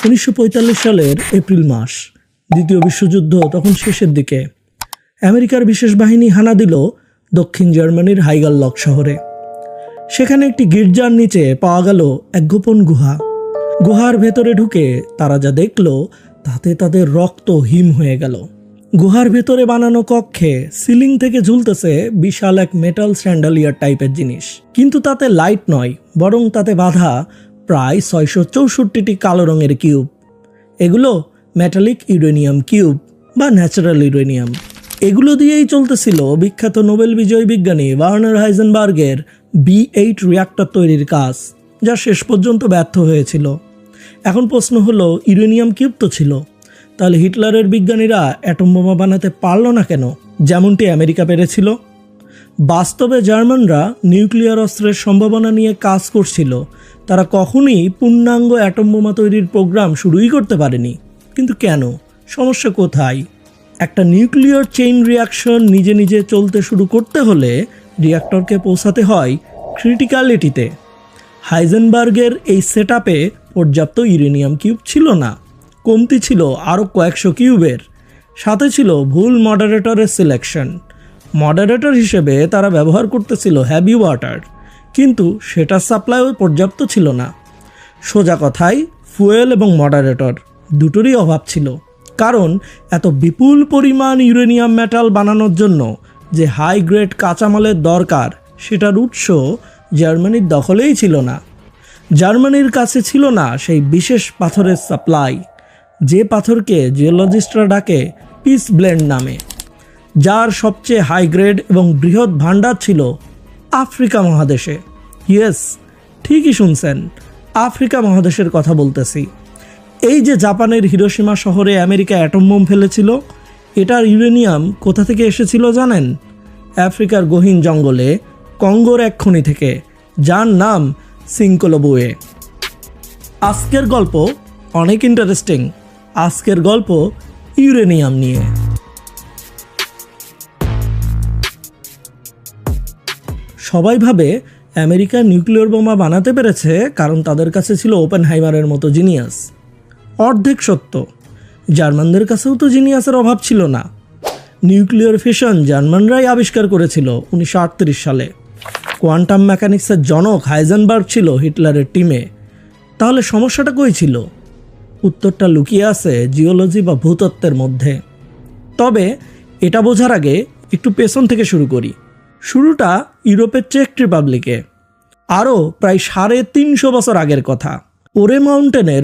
1945 সালের এপ্রিল মাস। দ্বিতীয় বিশ্বযুদ্ধ তখন শেষের দিকে। আমেরিকার বিশেষ বাহিনী হানা দিল দক্ষিণ জার্মানির হাইগারলক শহরে। সেখানে একটি গির্জার নিচে পাওয়া গেল এক গোপন গুহা। গুহার ভেতরে ঢুকে তারা যা দেখল তাতে তাদের রক্ত হিম হয়ে গেল। গুহার ভেতরে বানানো কক্ষে সিলিং থেকে ঝুলতেছে বিশাল এক মেটাল স্যান্ডালিয়ার টাইপের জিনিস, কিন্তু তাতে লাইট নয়, বরং তাতে বাঁধা প্রায় 664টি কালো রঙের কিউব। এগুলো মেটালিক ইউরেনিয়াম কিউব বা ন্যাচারাল ইউরেনিয়াম। এগুলো দিয়েই চলতেছিল বিখ্যাত নোবেল বিজয়ী বিজ্ঞানী ওয়ার্নার হাইজেনবার্গের B8 রিঅ্যাক্টর তৈরির কাজ, যা শেষ পর্যন্ত ব্যর্থ হয়েছিল। এখন প্রশ্ন হলো, ইউরেনিয়াম কিউব তো ছিল, তাহলে হিটলারের বিজ্ঞানীরা অ্যাটম বোমা বানাতে পারল না কেন, যেমনটি আমেরিকা পেরেছিল? বাস্তবে জার্মানরা নিউক্লিয়ার অস্ত্রের সম্ভাবনা নিয়ে কাজ করছিল। তারা কখনোই পূর্ণাঙ্গ অ্যাটম বোমা তৈরির প্রোগ্রাম শুরুই করতে পারেনি। কিন্তু কেন? সমস্যা কোথায়? একটা নিউক্লিয়ার চেইন রিয়াকশন নিজে নিজে চলতে শুরু করতে হলে রিঅ্যাক্টরকে পৌঁছাতে হয় ক্রিটিক্যালিটিতে। হাইজেনবার্গের এই সেটআপে পর্যাপ্ত ইউরেনিয়াম কিউব ছিল না, কমতি ছিল আরও কয়েকশো কিউবের। সাথে ছিল ভুল মডারেটরের সিলেকশন। মডারেটর হিসেবে তারা ব্যবহার করতেছিল হ্যাভি ওয়াটার, কিন্তু সেটার সাপ্লাইও পর্যাপ্ত ছিল না। সোজা কথায় ফুয়েল এবং মডারেটর দুটোরই অভাব ছিল, কারণ এত বিপুল পরিমাণ ইউরেনিয়াম মেটাল বানানোর জন্য যে হাই গ্রেড কাঁচামালের দরকার, সেটার উৎস জার্মানির দখলেই ছিল না। জার্মানির কাছে ছিল না সেই বিশেষ পাথরের সাপ্লাই, যে পাথরকে জিওলজিস্টরা ডাকে পিস ব্লেন্ড নামে, যার সবচেয়ে হাই গ্রেড এবং বৃহৎ ভাণ্ডার ছিল আফ্রিকা মহাদেশে। ইয়েস, ঠিকই শুনছেন, আফ্রিকা মহাদেশের কথা বলতেছি। এই যে জাপানের হিরোশিমা শহরে আমেরিকা অ্যাটম বোম ফেলেছিল, এটার ইউরেনিয়াম কোথা থেকে এসেছিল জানেন? আফ্রিকার গহীন জঙ্গলে কঙ্গোর এক খনি থেকে, যার নাম সিঙ্কোলোবোয়ে। আজকের গল্প অনেক ইন্টারেস্টিং। আজকের গল্প ইউরেনিয়াম নিয়ে। সবাই ভাবে আমেরিকা নিউক্লিয়ার বোমা বানাতে পেরেছে কারণ তাদের কাছে ছিল ওপেনহাইমারের মতো জিনিয়াস। অর্ধেক সত্য, জার্মানদের কাছেও তো জিনিয়াসের অভাব ছিল না। নিউক্লিয়ার ফিশন জার্মানরাই আবিষ্কার করেছিল 1938 সালে। কোয়ান্টাম মেকানিক্সের জনক হাইজেনবার্গ ছিল হিটলারের টিমে। তাহলে সমস্যাটা কই ছিল? উত্তরটা লুকিয়ে আছে জিওলজি বা ভূতত্ত্বের মধ্যে। তবে এটা বোঝার আগে একটু পেছন থেকে শুরু করি। শুরুটা ইউরোপের চেক রিপাবলিকে, আরও প্রায় 350 বছর আগের কথা। ওরে মাউন্টেনের